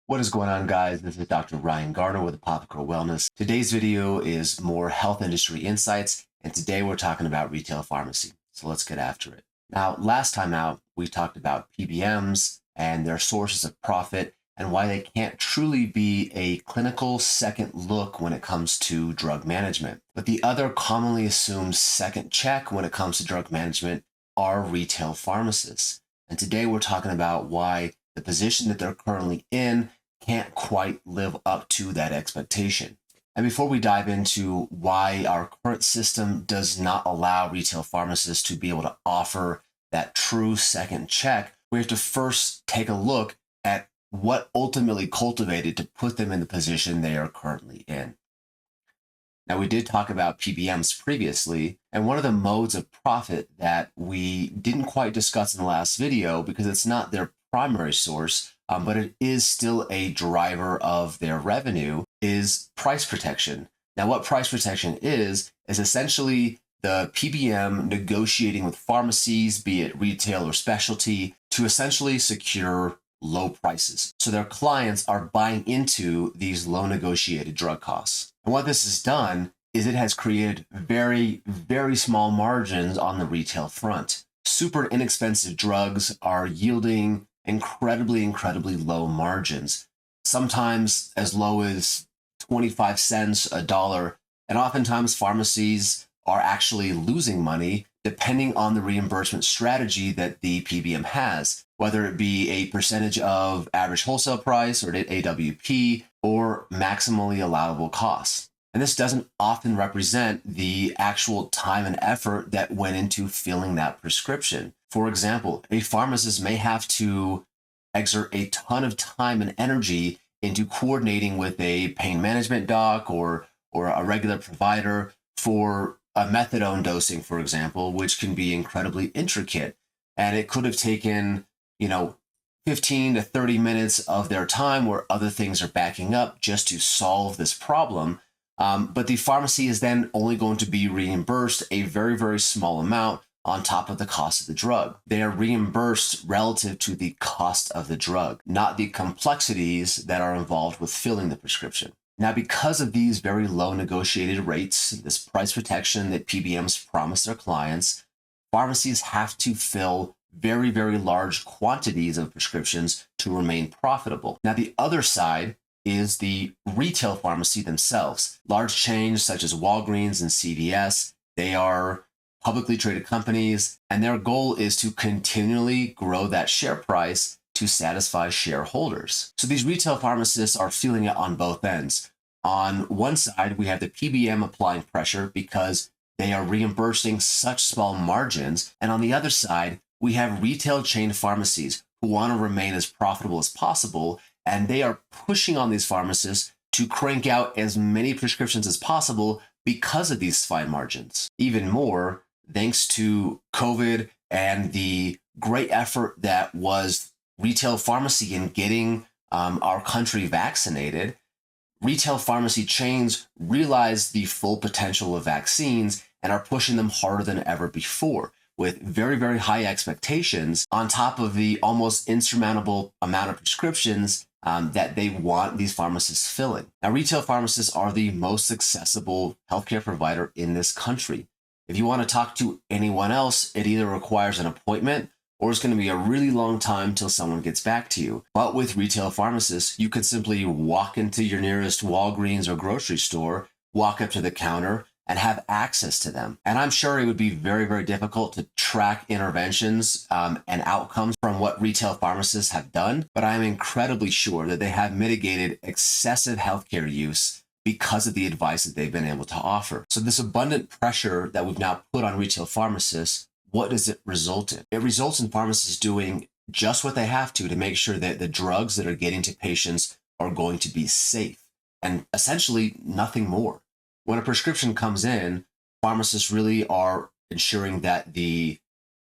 What is going on, guys? This is Dr. Ryan Garner with Apothecary Wellness. Today's video is more health industry insights, and today we're talking about retail pharmacy. So let's get after it. Now, last time out, we talked about PBMs and their sources of profit and why they can't truly be a clinical second look when it comes to drug management. But the other commonly assumed second check when it comes to drug management are retail pharmacists. And today we're talking about why the position that they're currently in can't quite live up to that expectation. And before we dive into why our current system does not allow retail pharmacists to be able to offer that true second check, we have to first take a look at what ultimately cultivated to put them in the position they are currently in. Now, we did talk about PBMs previously, and one of the modes of profit that we didn't quite discuss in the last video because it's not their primary source, but it is still a driver of their revenue, is price protection. Now, what price protection is essentially the PBM negotiating with pharmacies, be it retail or specialty, to essentially secure low prices. So their clients are buying into these low negotiated drug costs. And what this has done is it has created very, very small margins on the retail front. Super inexpensive drugs are yielding incredibly low margins, sometimes as low as 25 cents, a dollar. And oftentimes pharmacies are actually losing money depending on the reimbursement strategy that the PBM has, whether it be a percentage of average wholesale price or AWP or maximally allowable costs. And this doesn't often represent the actual time and effort that went into filling that prescription. For example, a pharmacist may have to exert a ton of time and energy into coordinating with a pain management doc or a regular provider for a methadone dosing, for example, which can be incredibly intricate. And it could have taken, 15 to 30 minutes of their time where other things are backing up just to solve this problem. But the pharmacy is then only going to be reimbursed a very, very small amount on top of the cost of the drug. They are reimbursed relative to the cost of the drug, not the complexities that are involved with filling the prescription. Now, because of these very low negotiated rates, this price protection that PBMs promise their clients, pharmacies have to fill very, very large quantities of prescriptions to remain profitable. Now, the other side is the retail pharmacy themselves. Large chains such as Walgreens and CVS, they are publicly traded companies, and their goal is to continually grow that share price to satisfy shareholders. So these retail pharmacists are feeling it on both ends. On one side, we have the PBM applying pressure because they are reimbursing such small margins. And on the other side, we have retail chain pharmacies who want to remain as profitable as possible. And they are pushing on these pharmacists to crank out as many prescriptions as possible because of these fine margins. Even more, thanks to COVID and the great effort that was retail pharmacy in getting our country vaccinated, retail pharmacy chains realize the full potential of vaccines and are pushing them harder than ever before with very, very high expectations on top of the almost insurmountable amount of prescriptions that they want these pharmacists filling. Now, retail pharmacists are the most accessible healthcare provider in this country. If you want to talk to anyone else, it either requires an appointment or it's going to be a really long time till someone gets back to you. But with retail pharmacists, you could simply walk into your nearest Walgreens or grocery store, walk up to the counter, and have access to them. And I'm sure it would be very, very difficult to track interventions and outcomes from what retail pharmacists have done, but I'm incredibly sure that they have mitigated excessive healthcare use because of the advice that they've been able to offer. So this abundant pressure that we've now put on retail pharmacists, what does it result in? It results in pharmacists doing just what they have to make sure that the drugs that are getting to patients are going to be safe and essentially nothing more. When a prescription comes in, pharmacists really are ensuring that the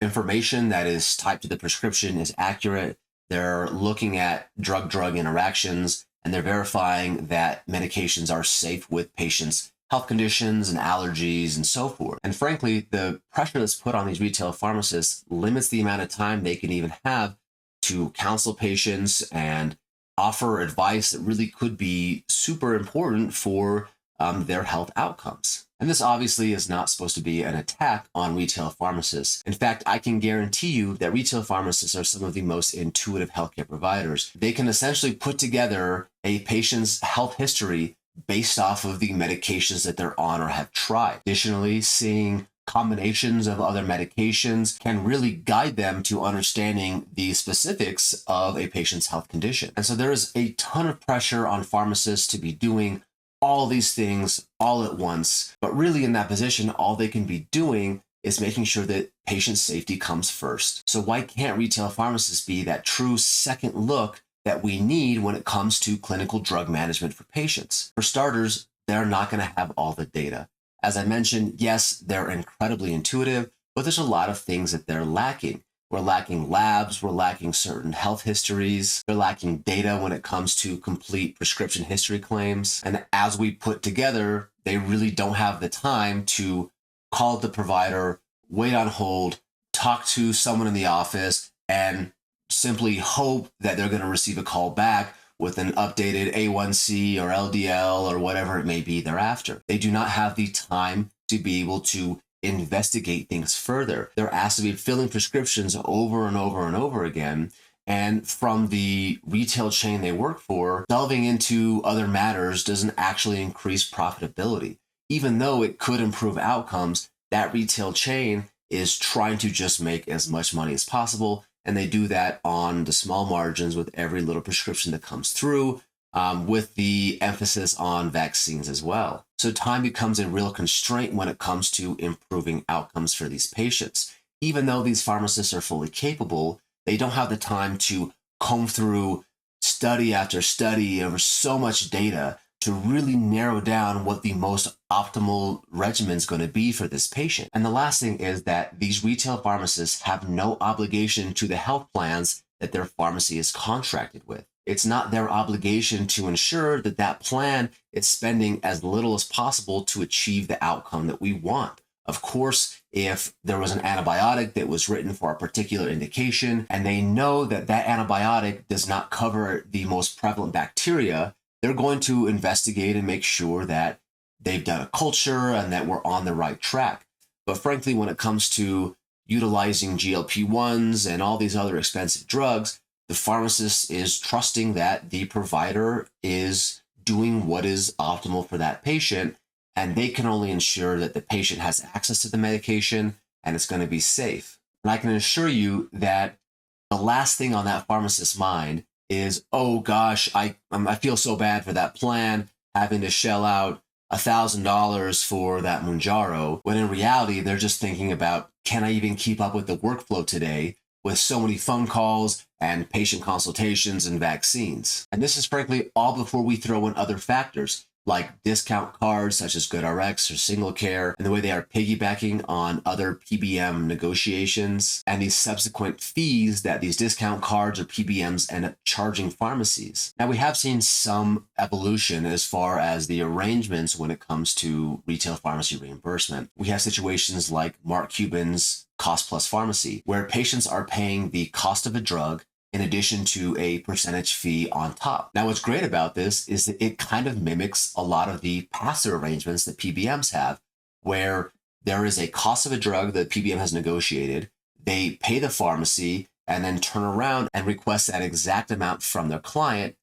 information that is typed to the prescription is accurate. They're looking at drug-drug interactions, and they're verifying that medications are safe with patients' health conditions and allergies and so forth. And frankly, the pressure that's put on these retail pharmacists limits the amount of time they can even have to counsel patients and offer advice that really could be super important for their health outcomes. And this obviously is not supposed to be an attack on retail pharmacists. In fact, I can guarantee you that retail pharmacists are some of the most intuitive healthcare providers. They can essentially put together a patient's health history based off of the medications that they're on or have tried. Additionally, seeing combinations of other medications can really guide them to understanding the specifics of a patient's health condition. And so there is a ton of pressure on pharmacists to be doing all these things all at once. But really in that position, all they can be doing is making sure that patient safety comes first. So why can't retail pharmacists be that true second look that we need when it comes to clinical drug management for patients? For starters, they're not going to have all the data. As I mentioned, yes, they're incredibly intuitive, but there's a lot of things that they're lacking. We're lacking labs, we're lacking certain health histories, they're lacking data when it comes to complete prescription history claims. And as we put together, they really don't have the time to call the provider, wait on hold, talk to someone in the office, and simply hope that they're going to receive a call back with an updated A1C or LDL or whatever it may be thereafter. They do not have the time to be able to investigate things further. They're asked to be filling prescriptions over and over and over again. And from the retail chain they work for, delving into other matters doesn't actually increase profitability. Even though it could improve outcomes, that retail chain is trying to just make as much money as possible. And they do that on the small margins with every little prescription that comes through, with the emphasis on vaccines as well. So time becomes a real constraint when it comes to improving outcomes for these patients. Even though these pharmacists are fully capable, they don't have the time to comb through study after study over so much data to really narrow down what the most optimal regimen is going to be for this patient. And the last thing is that these retail pharmacists have no obligation to the health plans that their pharmacy is contracted with. It's not their obligation to ensure that that plan is spending as little as possible to achieve the outcome that we want. Of course, if there was an antibiotic that was written for a particular indication and they know that that antibiotic does not cover the most prevalent bacteria, they're going to investigate and make sure that they've done a culture and that we're on the right track. But frankly, when it comes to utilizing GLP-1s and all these other expensive drugs, the pharmacist is trusting that the provider is doing what is optimal for that patient, and they can only ensure that the patient has access to the medication and it's going to be safe. And I can assure you that the last thing on that pharmacist's mind is, oh gosh, I feel so bad for that plan having to shell out $1,000 for that Mounjaro, when in reality, they're just thinking about, can I even keep up with the workflow today with so many phone calls and patient consultations and vaccines? And this is frankly all before we throw in other factors like discount cards such as GoodRx or Single Care, and the way they are piggybacking on other PBM negotiations and these subsequent fees that these discount cards or PBMs end up charging pharmacies. Now, we have seen some evolution as far as the arrangements when it comes to retail pharmacy reimbursement. We have situations like Mark Cuban's Cost Plus Pharmacy, where patients are paying the cost of a drug in addition to a percentage fee on top. Now, what's great about this is that it kind of mimics a lot of the pass-through arrangements that PBMs have, where there is a cost of a drug that PBM has negotiated, they pay the pharmacy, and then turn around and request that exact amount from their client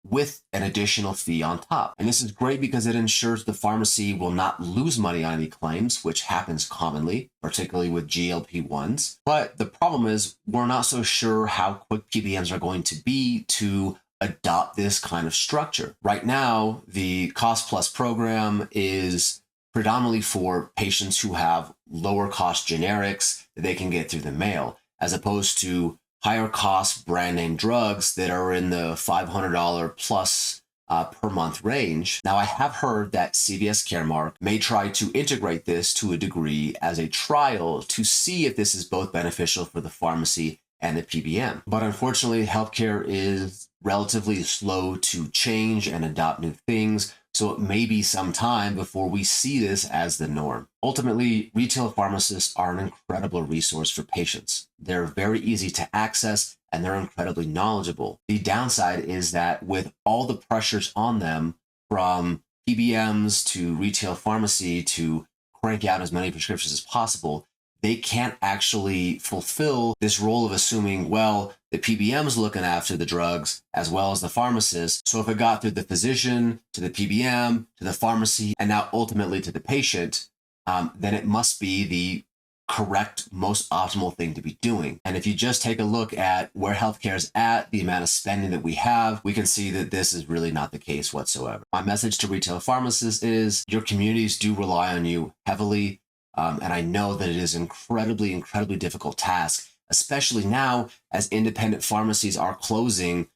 with an additional fee on top. And this is great because it ensures the pharmacy will not lose money on any claims, which happens commonly, particularly with GLP-1s. But the problem is we're not so sure how quick PBMs are going to be to adopt this kind of structure. Right now, the Cost Plus program is predominantly for patients who have lower cost generics that they can get through the mail, as opposed to higher cost brand name drugs that are in the $500 plus per month range. Now, I have heard that CVS Caremark may try to integrate this to a degree as a trial to see if this is both beneficial for the pharmacy and the PBM. But unfortunately, healthcare is relatively slow to change and adopt new things. So it may be some time before we see this as the norm. Ultimately, retail pharmacists are an incredible resource for patients. They're very easy to access and they're incredibly knowledgeable. The downside is that with all the pressures on them, from PBMs to retail pharmacy to crank out as many prescriptions as possible, they can't actually fulfill this role of assuming, well, the PBM's looking after the drugs as well as the pharmacist. So if it got through the physician to the PBM to the pharmacy and now ultimately to the patient, then it must be the correct, most optimal thing to be doing. And if you just take a look at where healthcare is at, the amount of spending that we have, we can see that this is really not the case whatsoever. My message to retail pharmacists is your communities do rely on you heavily. And I know that it is incredibly difficult task, especially now as independent pharmacies are closing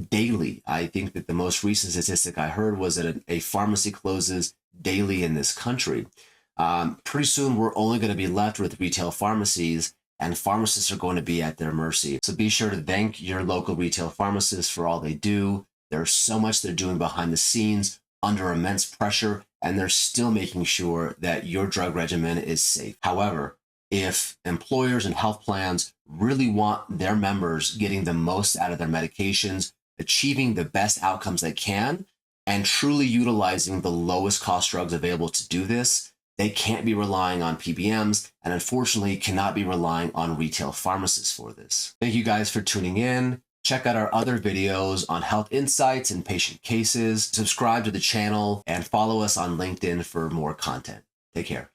daily. I think that the most recent statistic I heard was that a pharmacy closes daily in this country. Pretty soon, we're only going to be left with retail pharmacies, and pharmacists are going to be at their mercy. So be sure to thank your local retail pharmacists for all they do. There's so much they're doing behind the scenes under immense pressure, and they're still making sure that your drug regimen is safe. However, if employers and health plans really want their members getting the most out of their medications, achieving the best outcomes they can, and truly utilizing the lowest cost drugs available to do this, they can't be relying on PBMs and unfortunately cannot be relying on retail pharmacists for this. Thank you guys for tuning in. Check out our other videos on health insights and patient cases. Subscribe to the channel and follow us on LinkedIn for more content. Take care.